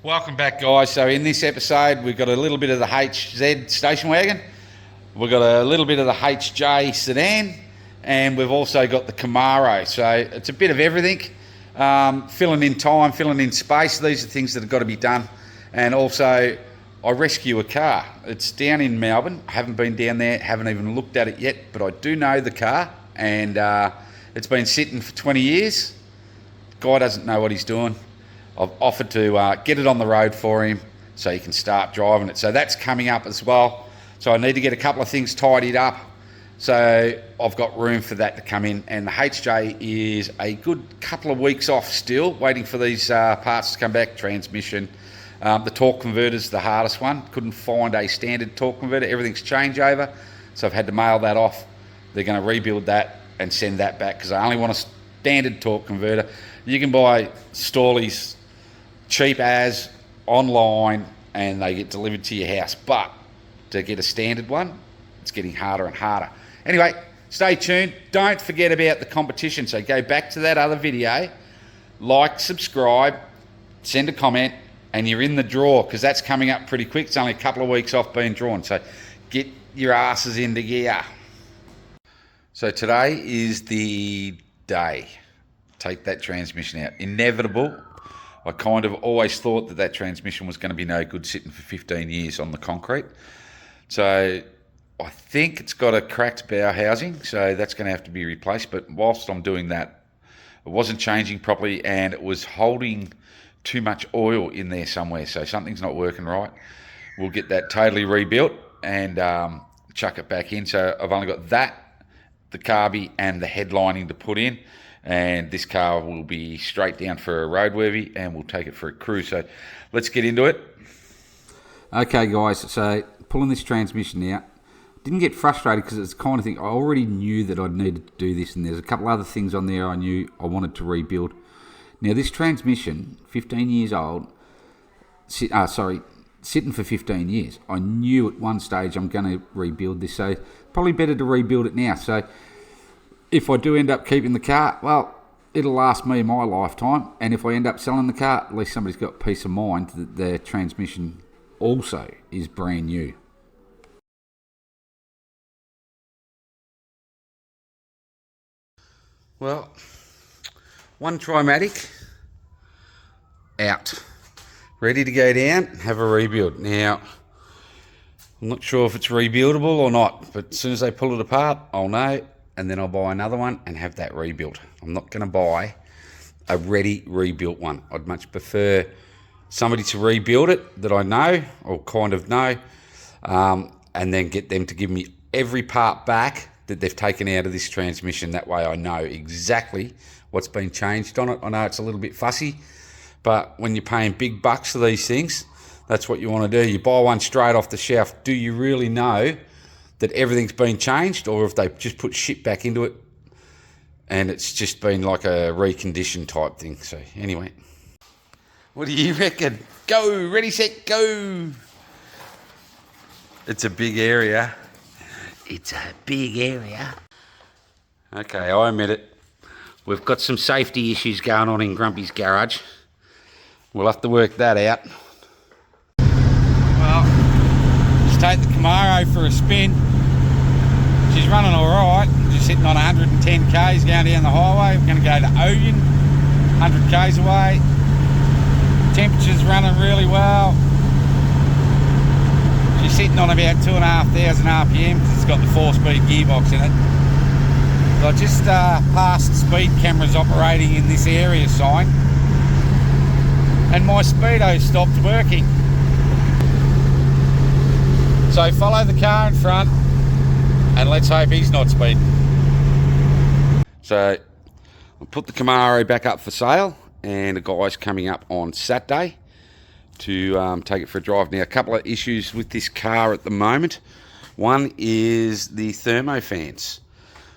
Welcome back, guys. So in this episode, we've got a little bit of the HZ station wagon, we've got a little bit of the HJ sedan, and we've also got the Camaro. So it's a bit of everything, filling in time, filling in space. These are things that have got to be done. And also, I rescue a car. It's down in Melbourne. I haven't been down there, haven't even looked at it yet, but I do know the car, and it's been sitting for 20 years. Guy doesn't know what he's doing. I've offered to get it on the road for him so he can start driving it. So that's coming up as well. So I need to get a couple of things tidied up. So I've got room for that to come in. And the HJ is a good couple of weeks off still, waiting for these parts to come back. Transmission. The torque converter's the hardest one. Couldn't find a standard torque converter. Everything's changeover. So I've had to mail that off. They're going to rebuild that and send that back because I only want a standard torque converter. You can buy Storley's cheap as online and they get delivered to your house, but to get a standard one, it's getting harder and harder. Anyway, stay tuned. Don't forget about the competition. So go back to that other video, like, subscribe, send a comment, and you're in the draw because that's coming up pretty quick. It's only a couple of weeks off being drawn, so get your asses into gear. So today is the day. Take that transmission out. Inevitable. I kind of always thought that that transmission was going to be no good sitting for 15 years on the concrete. So I think it's got a cracked bow housing, so that's going to have to be replaced. But whilst I'm doing that, it wasn't changing properly and it was holding too much oil in there somewhere. So something's not working right. We'll get that totally rebuilt and chuck it back in. So I've only got that, the carby and the headlining to put in. And this car will be straight down for a roadworthy and we'll take it for a cruise. So let's get into it. Okay, guys, so pulling this transmission out. Didn't get frustrated because it's the kind of thing I already knew that I'd needed to do this, and there's a couple other things on there I knew I wanted to rebuild. Now this transmission, 15 years old, sitting for 15 years. I knew at one stage I'm going to rebuild this, so probably better to rebuild it now. So if I do end up keeping the car, well, it'll last me my lifetime. And if I end up selling the car, at least somebody's got peace of mind that the transmission also is brand new. Well, one trimatic out, ready to go down, have a rebuild. Now, I'm not sure if it's rebuildable or not, but as soon as they pull it apart, I'll know. And then I'll buy another one and have that rebuilt. I'm not going to buy a ready rebuilt one. I'd much prefer somebody to rebuild it that I know or kind of know, and then get them to give me every part back that they've taken out of this transmission. That way I know exactly what's been changed on it. I know it's a little bit fussy, but when you're paying big bucks for these things, that's what you want to do. You buy one straight off the shelf. Do you really know that everything's been changed, or if they just put shit back into it and it's just been like a reconditioned type thing? So anyway, what do you reckon? Go, ready, set, go. It's a big area. It's a big area. Okay, I admit it. We've got some safety issues going on in Grumpy's garage. We'll have to work that out. Well, just take the Camaro for a spin. She's running all right, just sitting on 110 k's going down the highway. We're going to go to Oyen, 100 k's away. Temperature's running really well. She's sitting on about 2,500 RPM because it's got the 4-speed gearbox in it. So I just passed speed cameras operating in this area sign, and my speedo stopped working. So follow the car in front, and let's hope he's not speeding. So I'll put the Camaro back up for sale, and a guy's coming up on Saturday to take it for a drive. Now, a couple of issues with this car at the moment. One is the thermo fans.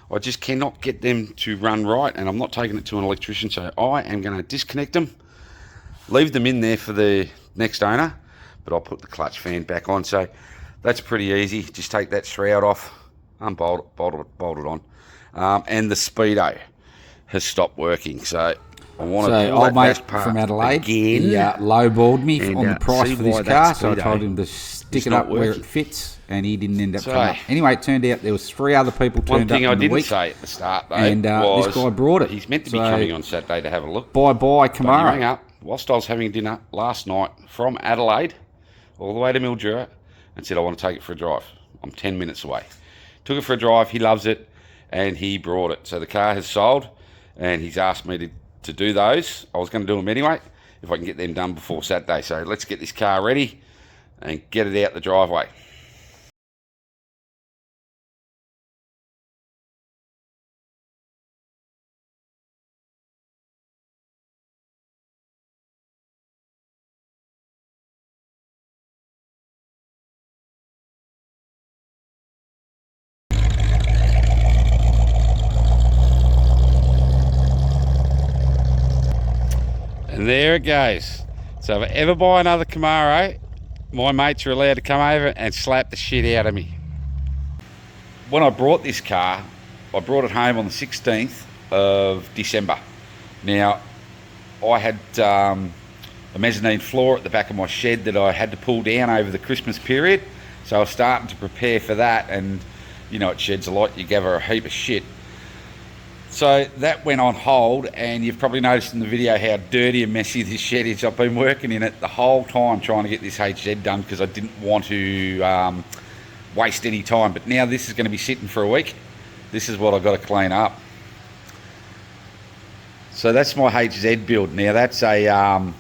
I just cannot get them to run right, and I'm not taking it to an electrician, so I am going to disconnect them, leave them in there for the next owner, but I'll put the clutch fan back on. So that's pretty easy. Just take that shroud off, unbolt it on, and the speedo has stopped working. So I want So to pull old that mate dash part from Adelaide, again. he lowballed me And, on the price see for this why car, that's so I Tito. told him to stick It's it not up where working. it fits, and he didn't end up So, coming up. Anyway, it turned out there was 3 other people One turned up thing I in the didn't week, say at the start, though, and was this guy brought it. he's meant to be So, coming on Saturday to have a look. Bye-bye, But he Camaro. rang up whilst I was having dinner last night from Adelaide all the way to Mildura and said, I want to take it for a drive. I'm 10 minutes away. Took it for a drive. He loves it, and he brought it. So the car has sold, and he's asked me to do those. I was going to do them anyway, if I can get them done before Saturday. So let's get this car ready and get it out the driveway. And there it goes. So if I ever buy another Camaro, my mates are allowed to come over and slap the shit out of me. When I brought this car, I brought it home on the 16th of December. Now, I had a mezzanine floor at the back of my shed that I had to pull down over the Christmas period. So I was starting to prepare for that, and you know, it sheds a lot, you gather a heap of shit. So that went on hold, and you've probably noticed in the video how dirty and messy this shed is. I've been working in it the whole time trying to get this HZ done because I didn't want to waste any time. But now this is going to be sitting for a week. This is what I've got to clean up. So that's my HZ build. Now that's a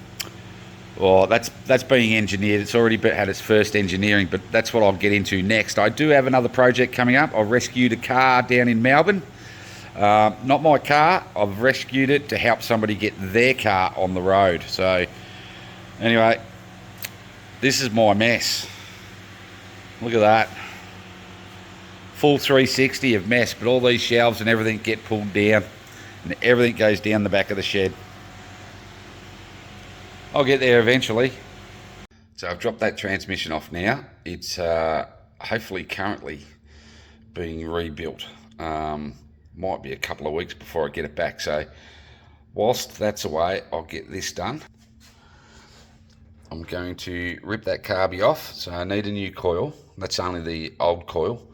that's being engineered. It's already had its first engineering, but that's what I'll get into next. I do have another project coming up. I rescued a car down in Melbourne. Not my car. I've rescued it to help somebody get their car on the road. So anyway, this is my mess. Look at that. Full 360 of mess, but all these shelves and everything get pulled down, and everything goes down the back of the shed. I'll get there eventually. So I've dropped that transmission off now. It's hopefully currently being rebuilt. Might be a couple of weeks before I get it back. So whilst that's away, I'll get this done. I'm going to rip that carby off. So I need a new coil. That's only the old coil.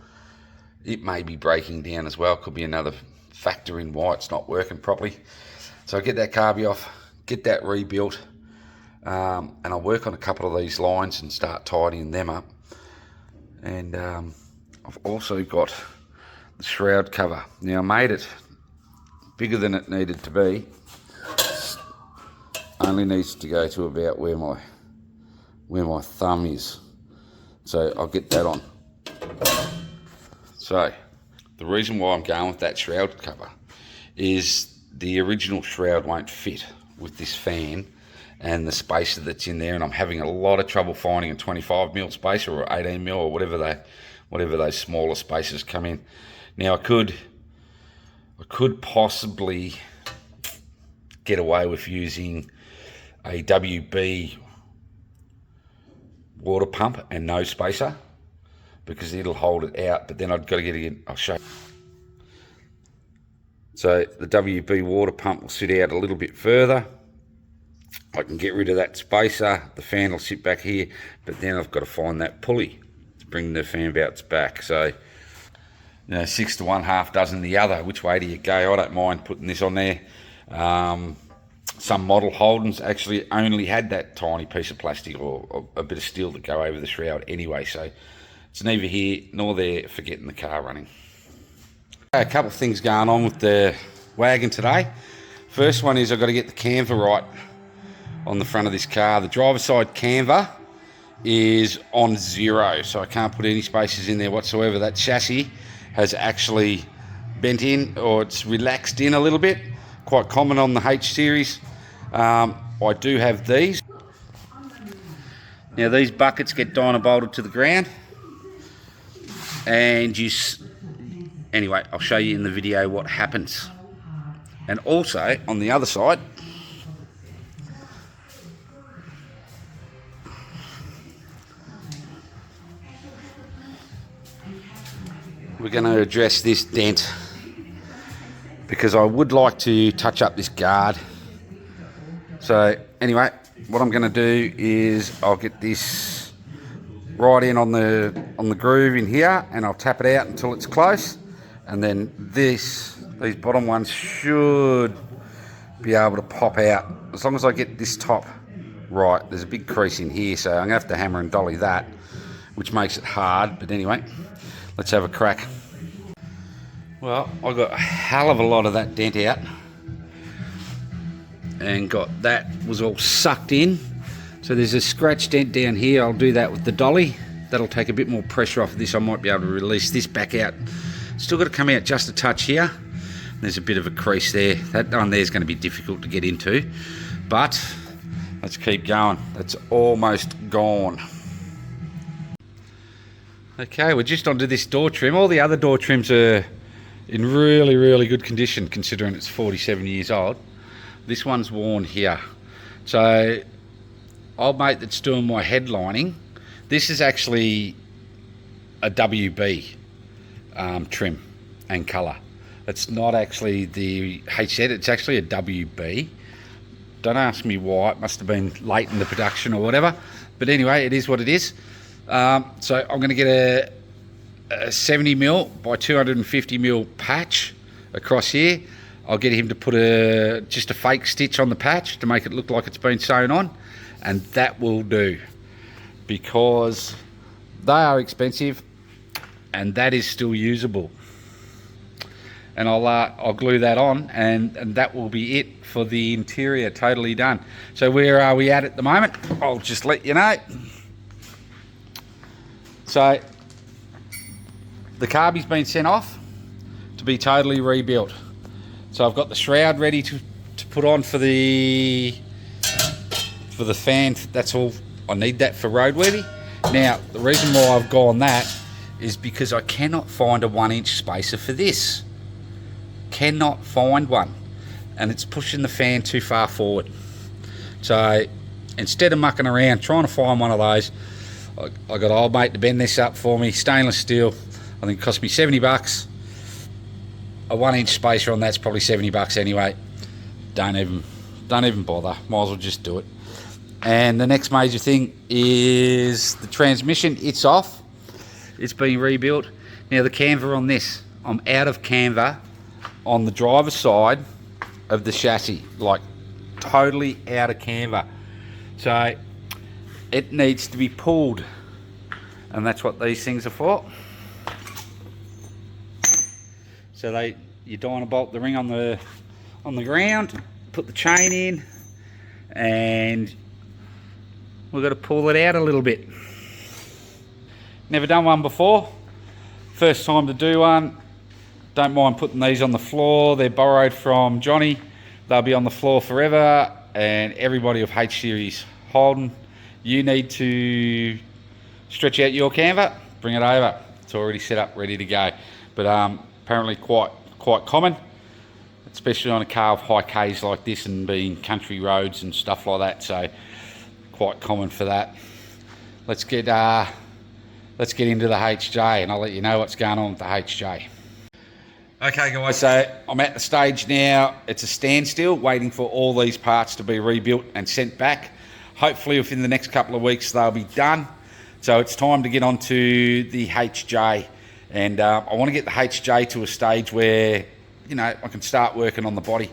It may be breaking down as well. Could be another factor in why it's not working properly. So I'll get that carby off, get that rebuilt, and I'll work on a couple of these lines and start tidying them up. And I've also got the shroud cover. Now I made it bigger than it needed to be. Only needs to go to about where my thumb is. So I'll get that on. So the reason why I'm going with that shroud cover is the original shroud won't fit with this fan and the spacer that's in there, and I'm having a lot of trouble finding a 25mm spacer or 18mm or whatever those smaller spacers come in. Now I could possibly get away with using a WB water pump and no spacer because it'll hold it out, but then I've got to get it in. I'll show you. So the WB water pump will sit out a little bit further. I can get rid of that spacer, the fan will sit back here, but then I've got to find that pulley to bring the fan belts back. So, 6 to 1, half dozen the other. Which way do you go? I don't mind putting this on there. Some model Holdens actually only had that tiny piece of plastic or a bit of steel to go over the shroud anyway, so it's neither here nor there for getting the car running. A couple of things going on with the wagon today. First one is I've got to get the canver right on the front of this car. The driver's side canver is on 0, so I can't put any spaces in there whatsoever. That chassis has actually bent in, or it's relaxed in a little bit. Quite common on the H series. I do have these. Now these buckets get dyno bolted to the ground, and anyway, I'll show you in the video what happens. And also on the other side, we're going to address this dent because I would like to touch up this guard So anyway, what I'm going to do is I'll get this right in on the groove in here, and I'll tap it out until it's close, and then these bottom ones should be able to pop out as long as I get this top right. There's a big crease in here, so I'm going to have to hammer and dolly that, which makes it hard. But anyway, let's have a crack. Well, I got a hell of a lot of that dent out, and that was all sucked in. So there's a scratch dent down here. I'll do that with the dolly. That'll take a bit more pressure off of this. I might be able to release this back out. Still got to come out just a touch here. There's a bit of a crease there. That one there is going to be difficult to get into, but let's keep going. That's almost gone. Okay, we're just onto this door trim. All the other door trims are in really, really good condition considering it's 47 years old. This one's worn here. So, old mate that's doing my headlining, this is actually a WB trim and colour. It's not actually the HZ, it's actually a WB. Don't ask me why, it must have been late in the production or whatever. But anyway, it is what it is. So I'm going to get a 70mm by 250mm patch across here. I'll get him to put just a fake stitch on the patch to make it look like it's been sewn on. And that will do, because they are expensive and that is still usable. And I'll glue that on, and that will be it for the interior, totally done. So where are we at the moment? I'll just let you know. So the carby's been sent off to be totally rebuilt. So I've got the shroud ready to put on for the fan. That's all I need that for roadworthy. Now the reason why I've gone that is because I cannot find a 1-inch spacer for this. Cannot find one, and it's pushing the fan too far forward. So instead of mucking around trying to find one of those, I got old mate to bend this up for me. Stainless steel, I think it cost me $70. A 1-inch spacer on that's probably $70 anyway. Don't even bother, might as well just do it. And the next major thing is the transmission. It's off, it's been rebuilt. Now the canva on this, I'm out of canva on the driver's side of the chassis, like totally out of canva. So it needs to be pulled, and that's what these things are for. So you dynabolt the ring on the ground, put the chain in, and we've got to pull it out a little bit. Never done one before, first time to do one. Don't mind putting these on the floor. They're borrowed from Johnny. They'll be on the floor forever, and everybody of H series Holden, you need to stretch out your canva, bring it over. It's already set up, ready to go. But apparently quite common, especially on a car of high Ks like this and being country roads and stuff like that. So quite common for that. Let's get into the HJ, and I'll let you know what's going on with the HJ. Okay guys, so I'm at the stage now. It's a standstill, waiting for all these parts to be rebuilt and sent back. Hopefully within the next couple of weeks they'll be done. So it's time to get on to the HJ. And I want to get the HJ to a stage where, you know, I can start working on the body.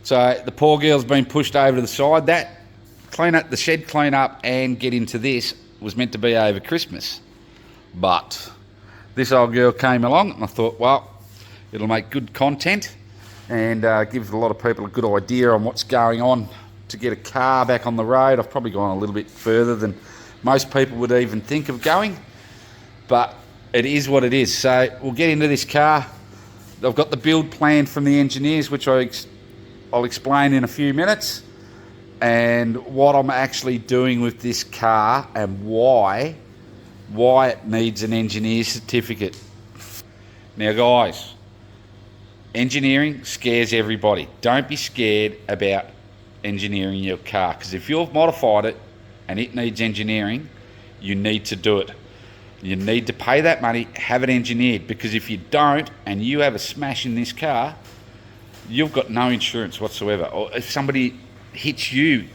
So the poor girl's been pushed over to the side. That clean up, the shed clean up and get into this was meant to be over Christmas. But this old girl came along and I thought, well, it'll make good content and give a lot of people a good idea on what's going on to get a car back on the road. I've probably gone a little bit further than most people would even think of going, but it is what it is. So we'll get into this car. I've got the build plan from the engineers, which I'll explain in a few minutes, and what I'm actually doing with this car and why it needs an engineer certificate. Now guys, engineering scares everybody. Don't be scared about engineering your car, because if you've modified it and it needs engineering, you need to do it. You need to pay that money, have it engineered, because if you don't and you have a smash in this car, you've got no insurance whatsoever. Or if somebody hits you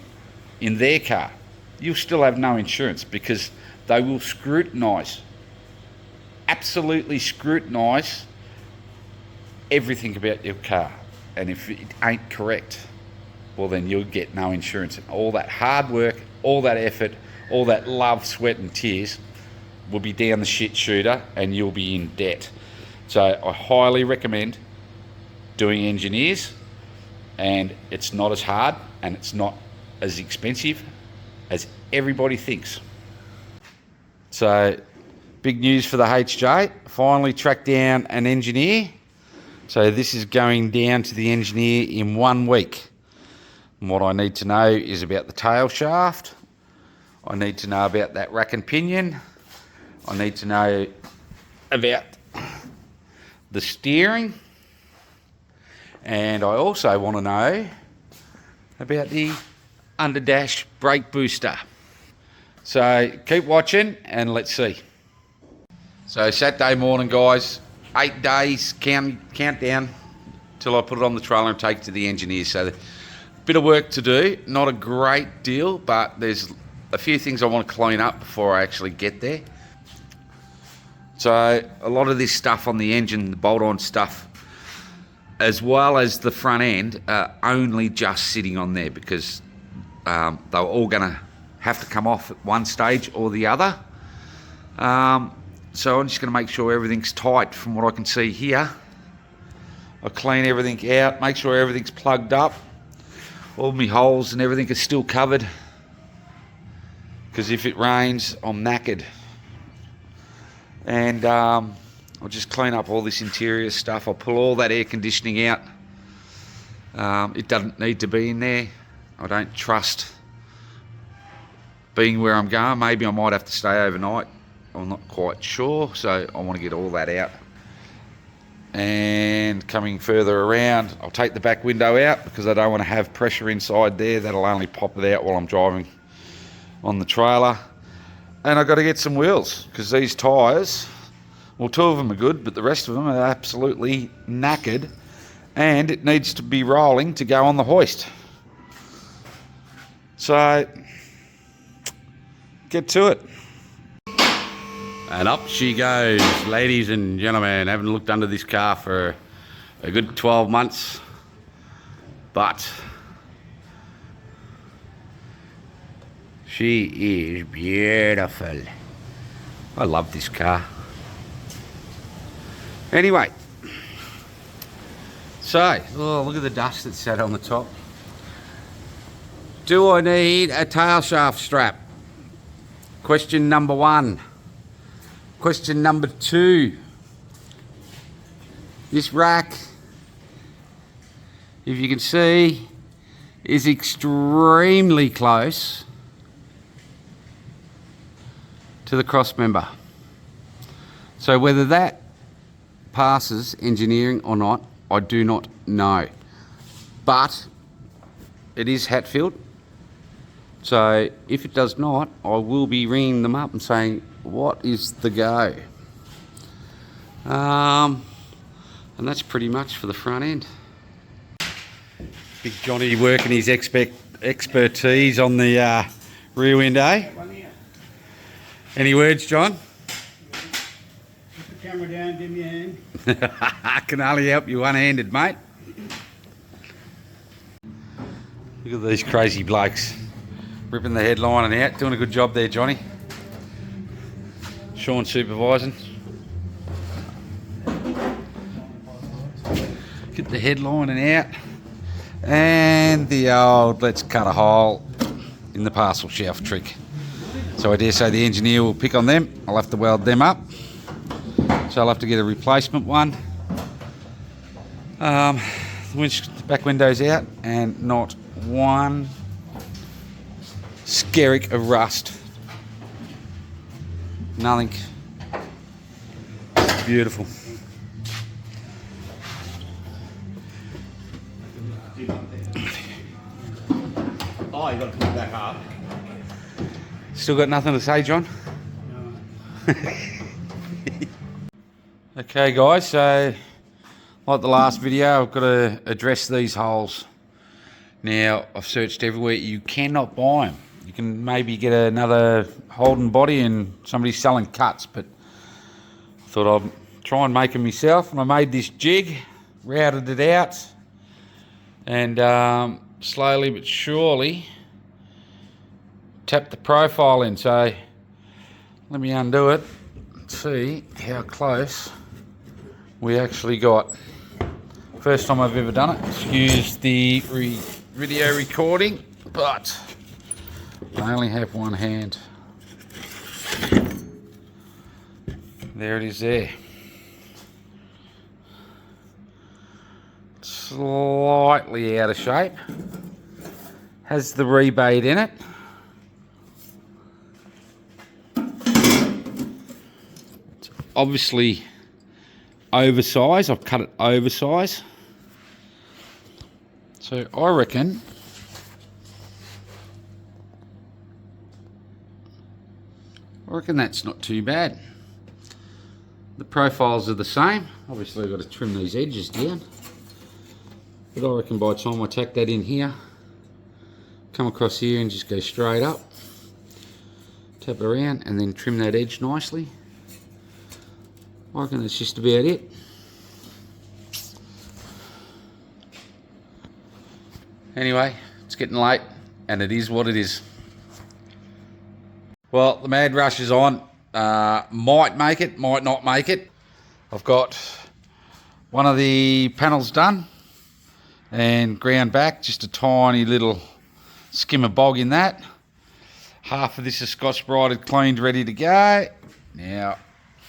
in their car, you'll still have no insurance because they will scrutinise, absolutely scrutinise everything about your car. And if it ain't correct, well then you'll get no insurance. And all that hard work, all that effort, all that love, sweat and tears will be down the shit shooter and you'll be in debt. So I highly recommend doing engineers, and it's not as hard and it's not as expensive as everybody thinks. So big news for the HJ, finally tracked down an engineer. So this is going down to the engineer in 1 week. And what I need to know is about the tail shaft. I need to know about that rack and pinion. I need to know about the steering. And I also want to know about the underdash brake booster. So keep watching and let's see. So Saturday morning, guys, 8 days countdown till I put it on the trailer and take it to the engineer. So a bit of work to do, not a great deal, but there's a few things I want to clean up before I actually get there. So a lot of this stuff on the engine, the bolt-on stuff, as well as the front end, are only just sitting on there because they were all going to have to come off at one stage or the other. So I'm just going to make sure everything's tight from what I can see here. I'll clean everything out, make sure everything's plugged up. All my holes and everything are still covered, because if it rains, I'm knackered. And I'll just clean up all this interior stuff. I'll pull all that air conditioning out. It doesn't need to be in there. I don't trust being where I'm going. Maybe I might have to stay overnight. I'm not quite sure, so I want to get all that out. And coming further around, I'll take the back window out because I don't want to have pressure inside there. That'll only pop it out while I'm driving on the trailer. And I've got to get some wheels because these tyres, well, 2 of them are good, but the rest of them are absolutely knackered, and it needs to be rolling to go on the hoist. So get to it. And up she goes, ladies and gentlemen. I haven't looked under this car for a good 12 months, but she is beautiful. I love this car. Anyway, so, oh, look at the dust that's sat on the top. Do I need a tail shaft strap? Question number 1. Question number 2. This rack, if you can see, is extremely close to the cross member. So whether that passes engineering or not, I do not know. But it is Hatfield. So if it does not, I will be ringing them up and saying, what is the go? And that's pretty much for the front end. Big Johnny working his expertise on the rear window. Any words, John? Put the camera down, give me a hand. I can only help you one-handed, mate. Look at these crazy blokes ripping the headline and out. Doing a good job there, Johnny. Sean supervising. Get the headline and out. And the old let's cut a hole in the parcel shelf trick. So I dare say the engineer will pick on them. I'll have to weld them up. So I'll have to get a replacement one. The back window's out and not one skerrick of rust. Nothing. It's beautiful. Oh, you got to put it back up. Still got nothing to say, John? No. Okay, guys, so Like the last video, I've got to address these holes. Now, I've searched everywhere. You cannot buy them. You can maybe get another Holden body and somebody's selling cuts, but I thought I'd try and make them myself. And I made this jig, routed it out, and slowly but surely tapped the profile in. So let me undo it and see how close we actually got. First time I've ever done it. Excuse the video recording, but I only have one hand. There it is there. Slightly out of shape. Has the rebate in it. It's obviously oversized. I've cut it oversized. So I reckon that's not too bad. The profiles are the same. Obviously I've got to trim these edges down. But I reckon by the time I tack that in here, come across here and just go straight up. Tap around and then trim that edge nicely. I reckon that's just about it. Anyway, it's getting late and it is what it is. Well, the mad rush is on. Might make it, might not make it. I've got one of the panels done and ground back, just a tiny little skimmer bog in that. Half of this is Scotch Brighted, cleaned, ready to go. Now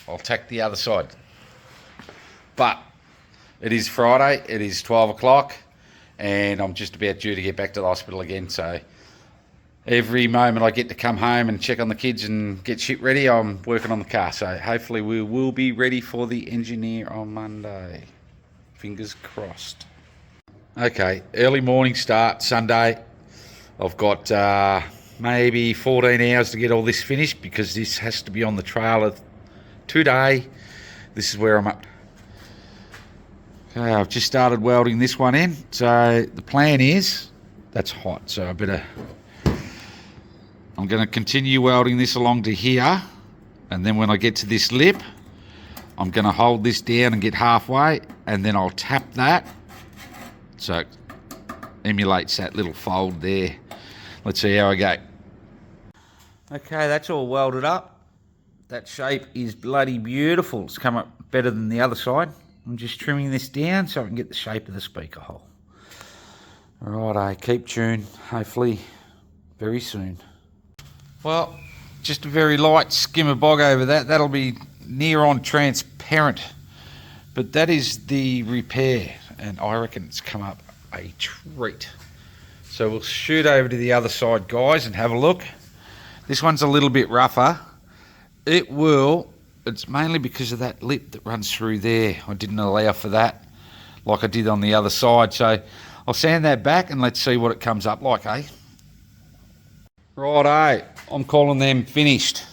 I'll tack the other side. But it is Friday, it is 12 o'clock and I'm just about due to get back to the hospital again. So every moment I get to come home and check on the kids and get shit ready, I'm working on the car. So hopefully we will be ready for the engineer on Monday. Fingers crossed. Okay, early morning start, Sunday. I've got maybe 14 hours to get all this finished because this has to be on the trailer today. This is where I'm at. Okay, I've just started welding this one in. So the plan is, that's hot, so I'm going to continue welding this along to here, and then when I get to this lip, I'm going to hold this down and get halfway, and then I'll tap that so it emulates that little fold there. Let's see how I go. Okay, that's all welded up. That shape is bloody beautiful. It's come up better than the other side. I'm just trimming this down so I can get the shape of the speaker hole. Righto, keep tuned. Hopefully very soon. Well, just a very light skimmer bog over that. That'll be near on transparent. But that is the repair, and I reckon it's come up a treat. So we'll shoot over to the other side, guys, and have a look. This one's a little bit rougher. It's mainly because of that lip that runs through there. I didn't allow for that like I did on the other side. So I'll sand that back and let's see what it comes up like, eh? Righto, I'm calling them finished.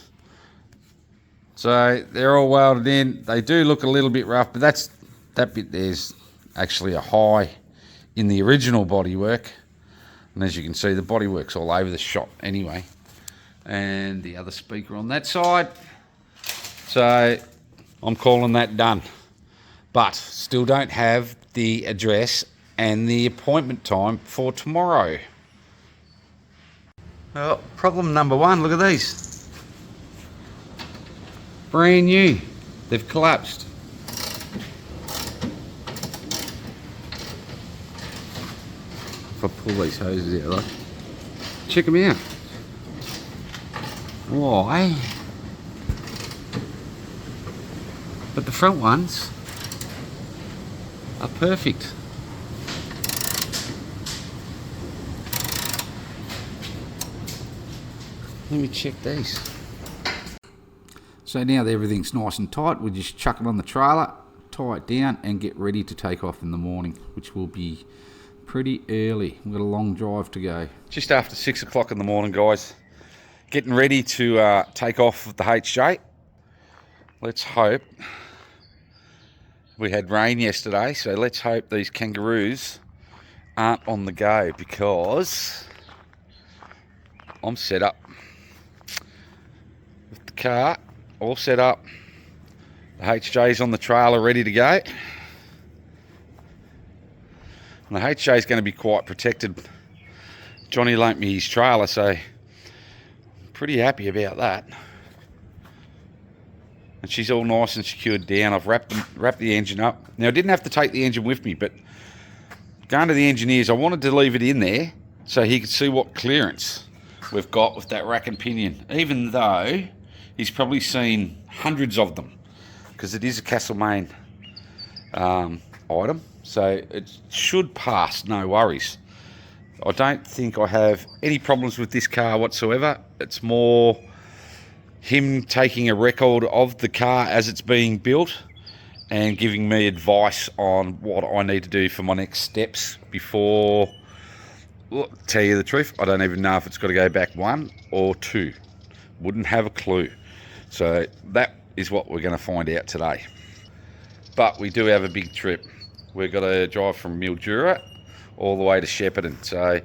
So they're all welded in. They do look a little bit rough, but that bit there's actually a high in the original bodywork. And as you can see, the bodywork's all over the shop anyway. And the other speaker on that side. So I'm calling that done. But still don't have the address and the appointment time for tomorrow. Well, problem number one, look at these. Brand new. They've collapsed. If I pull these hoses out, right? Check them out. Why? But the front ones are perfect. Let me check these. So now that everything's nice and tight, we'll just chuck it on the trailer, tie it down and get ready to take off in the morning, which will be pretty early. We've got a long drive to go. Just after 6 o'clock in the morning, guys. Getting ready to take off with the HJ. Let's hope We had rain yesterday, so let's hope these kangaroos aren't on the go, because I'm set up with the car all set up. The HJ's on the trailer ready to go. And the HJ is going to be quite protected. Johnny loaned me his trailer, so I'm pretty happy about that. And she's all nice and secured down. I've wrapped the engine up. Now, I didn't have to take the engine with me, but going to the engineers, I wanted to leave it in there so he could see what clearance we've got with that rack and pinion, even though he's probably seen hundreds of them, because it is a Castlemaine item, so it should pass, no worries. I don't think I have any problems with this car whatsoever. It's more him taking a record of the car as it's being built and giving me advice on what I need to do for my next steps before. Well, tell you the truth, I don't even know if it's got to go back 1 or 2. Wouldn't have a clue. So that is what we're going to find out today. But we do have a big trip. We've got to drive from Mildura all the way to Shepparton. So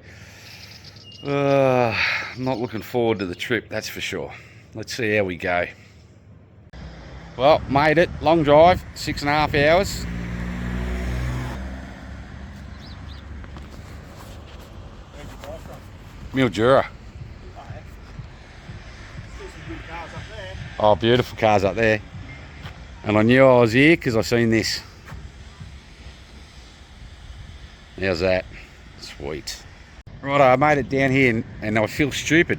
I'm not looking forward to the trip, that's for sure. Let's see how we go. Well, made it. Long drive, 6.5 hours. Mildura. Oh, beautiful cars up there. And I knew I was here because I seen this. How's that? Sweet. Right, I made it down here and I feel stupid.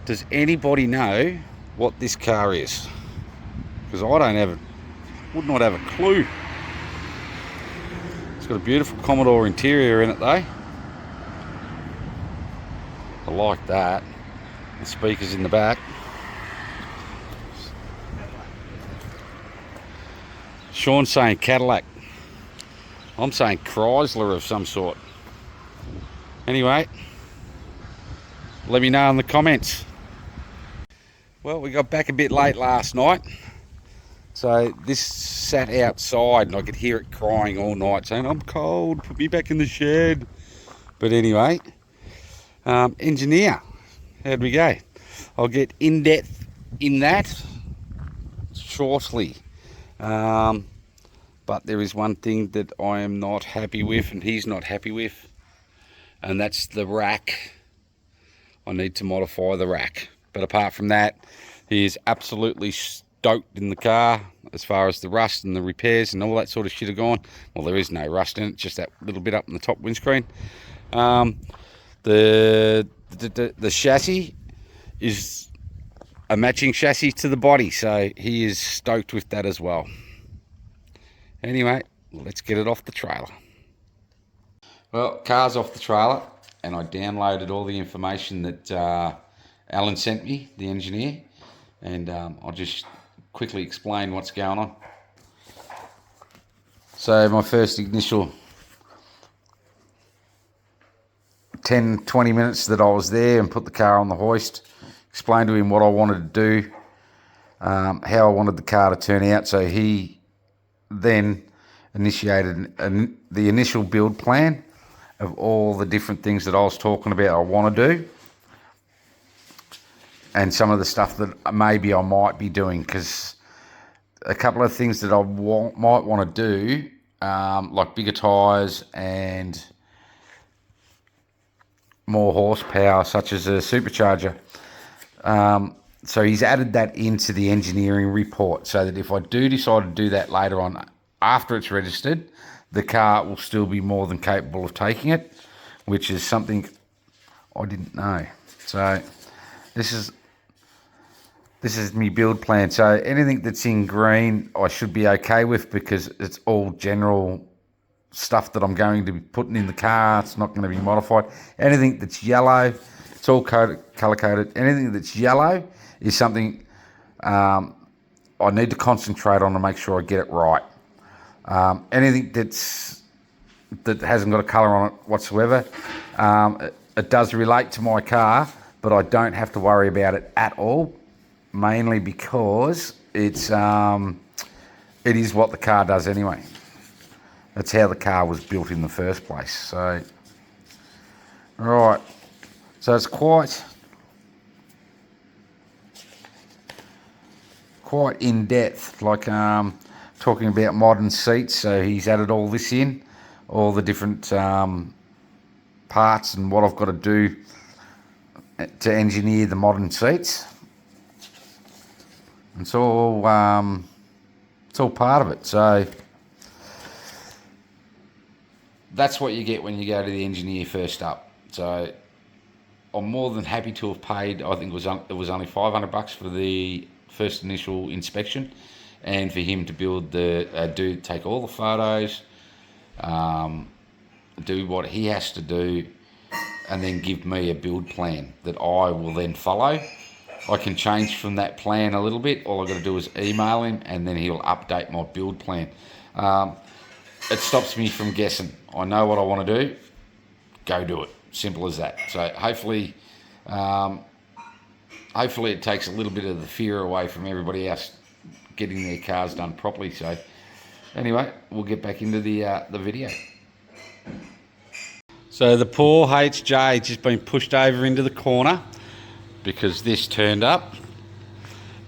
Does anybody know what this car is? Because I would not have a clue. It's got a beautiful Commodore interior in it though. I like that. The speakers in the back. Sean's saying Cadillac. I'm saying Chrysler of some sort. Anyway, let me know in the comments. Well, we got back a bit late last night. So this sat outside and I could hear it crying all night saying, I'm cold, put me back in the shed. But anyway, engineer, how'd we go? I'll get in depth in that shortly. But there is one thing that I am not happy with and he's not happy with, and that's the rack. I need to modify the rack. But apart from that, he is absolutely stoked in the car as far as the rust and the repairs and all that sort of shit are gone. Well, there is no rust in it, just that little bit up in the top windscreen. The chassis is a matching chassis to the body, so he is stoked with that as well. Anyway, let's get it off the trailer. Well, car's off the trailer, and I downloaded all the information that Alan sent me, the engineer, and I'll just quickly explain what's going on. So my first initial 10-20 minutes that I was there and put the car on the hoist, explained to him what I wanted to do, how I wanted the car to turn out. So he then initiated the initial build plan of all the different things that I was talking about I want to do, and some of the stuff that maybe I might be doing, because a couple of things that I might want to do, like bigger tyres and more horsepower, such as a supercharger. So he's added that into the engineering report, so that if I do decide to do that later on, after it's registered, the car will still be more than capable of taking it, which is something I didn't know. So this is my build plan. So anything that's in green I should be okay with, because it's all general stuff that I'm going to be putting in the car. It's not going to be modified. Anything that's yellow, it's all color coded. Anything that's yellow is something I need to concentrate on to make sure I get it right. Anything that hasn't got a colour on it whatsoever, it does relate to my car, but I don't have to worry about it at all, mainly because it's it is what the car does anyway. That's how the car was built in the first place. So, right. So it's quite in depth, like talking about modern seats. So he's added all this in, all the different parts and what I've got to do to engineer the modern seats. It's all part of it. So that's what you get when you go to the engineer first up. So I'm more than happy to have paid. I think it was only $500 for the first initial inspection, and for him to build take all the photos, do what he has to do, and then give me a build plan that I will then follow. I can change from that plan a little bit. All I've got to do is email him, and then he'll update my build plan. It stops me from guessing. I know what I want to do. Go do it. Simple as that. So hopefully it takes a little bit of the fear away from everybody else getting their cars done properly. So anyway, we'll get back into the video. So the poor HJ just been pushed over into the corner because this turned up.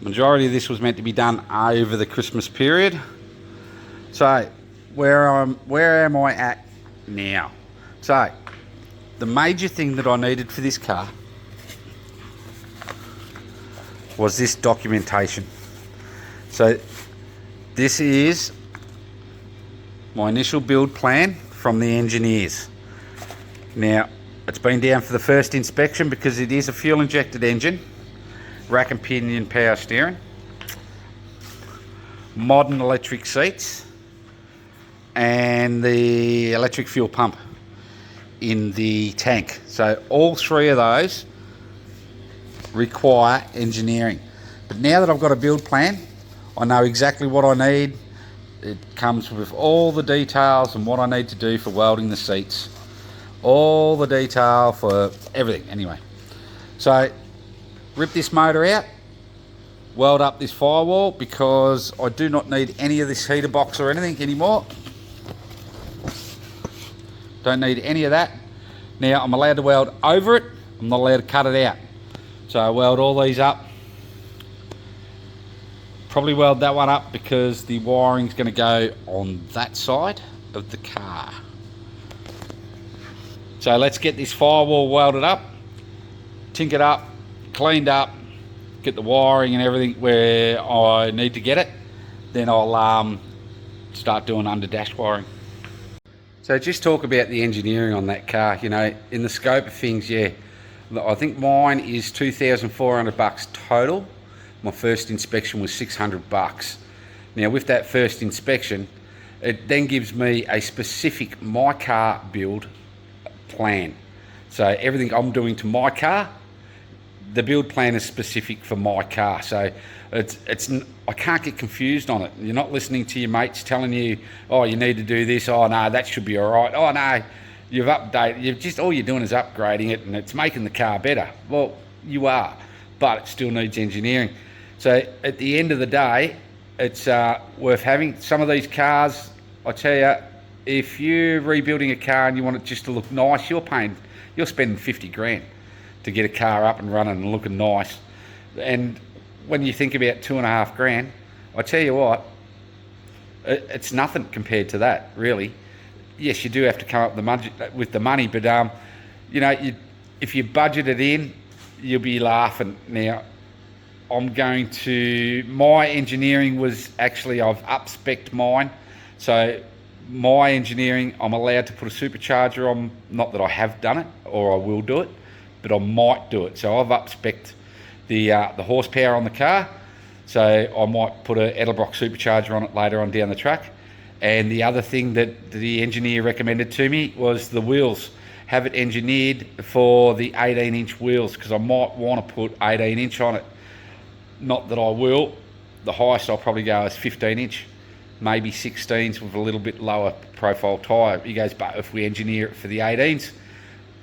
Majority of this was meant to be done over the Christmas period. So where am I at now? So the major thing that I needed for this car was this documentation. So this is my initial build plan from the engineers. Now, it's been down for the first inspection because it is a fuel injected engine, rack and pinion power steering, modern electric seats, and the electric fuel pump in the tank. So all three of those require engineering. But now that I've got a build plan, I know exactly what I need. It comes with all the details and what I need to do for welding the seats, all the detail for everything anyway. So rip this motor out, weld up this firewall, because I do not need any of this heater box or anything anymore. Don't need any of that. Now I'm allowed to weld over it, I'm not allowed to cut it out. So I weld all these up. Probably weld that one up because the wiring's going to go on that side of the car. So let's get this firewall welded up, tinkered up, cleaned up, get the wiring and everything where I need to get it. Then I'll start doing under dash wiring. So just talk about the engineering on that car. You know, in the scope of things, yeah, I think mine is $2,400 total. My first inspection was $600. Now with that first inspection, it then gives me a specific my car build plan. So everything I'm doing to my car, the build plan is specific for my car. So I can't get confused on it. You're not listening to your mates telling you, oh, you need to do this. Oh no, that should be all right. Oh no, you've updated. All you're doing is upgrading it, and it's making the car better. Well, you are, but it still needs engineering. So at the end of the day, it's worth having. Some of these cars, I tell you, if you're rebuilding a car and you want it just to look nice, you're spending 50 grand to get a car up and running and looking nice. And when you think about 2.5 grand, I tell you what, it's nothing compared to that, really. Yes, you do have to come up with the money, but you know, if you budget it in, you'll be laughing. Now, my engineering was actually, I've up-spec'd mine. So my engineering, I'm allowed to put a supercharger on, not that I have done it, or I will do it, but I might do it. So I've up-spec'd the horsepower on the car. So I might put a Edelbrock supercharger on it later on down the track. And the other thing that the engineer recommended to me was the wheels. Have it engineered for the 18-inch wheels, because I might want to put 18-inch on it. Not that I will. The highest I'll probably go is 15-inch, maybe 16s with a little bit lower profile tyre. He goes, but if we engineer it for the 18s,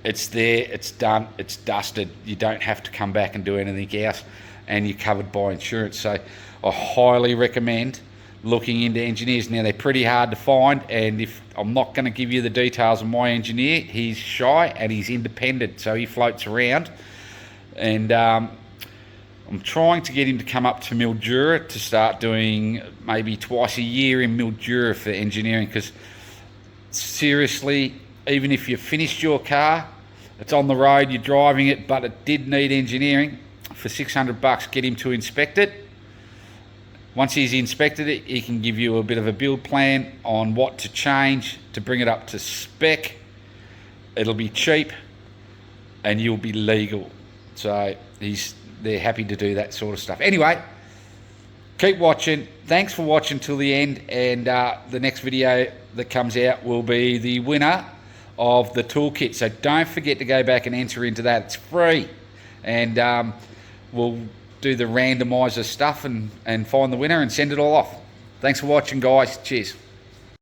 it's there, it's done, it's dusted. You don't have to come back and do anything else, and you're covered by insurance. So I highly recommend looking into engineers. Now, they're pretty hard to find, and if I'm not going to give you the details of my engineer, he's shy and he's independent, so he floats around. And I'm trying to get him to come up to Mildura to start doing maybe twice a year in Mildura for engineering, because seriously, even if you finished your car, it's on the road, you're driving it, but it did need engineering, for $600, get him to inspect it. Once he's inspected it, he can give you a bit of a build plan on what to change to bring it up to spec. It'll be cheap and you'll be legal. So they're happy to do that sort of stuff. Anyway, keep watching. Thanks for watching till the end, and the next video that comes out will be the winner of the toolkit. So don't forget to go back and enter into that. It's free, and we'll do the randomizer stuff and find the winner and send it all off. Thanks for watching, guys. Cheers.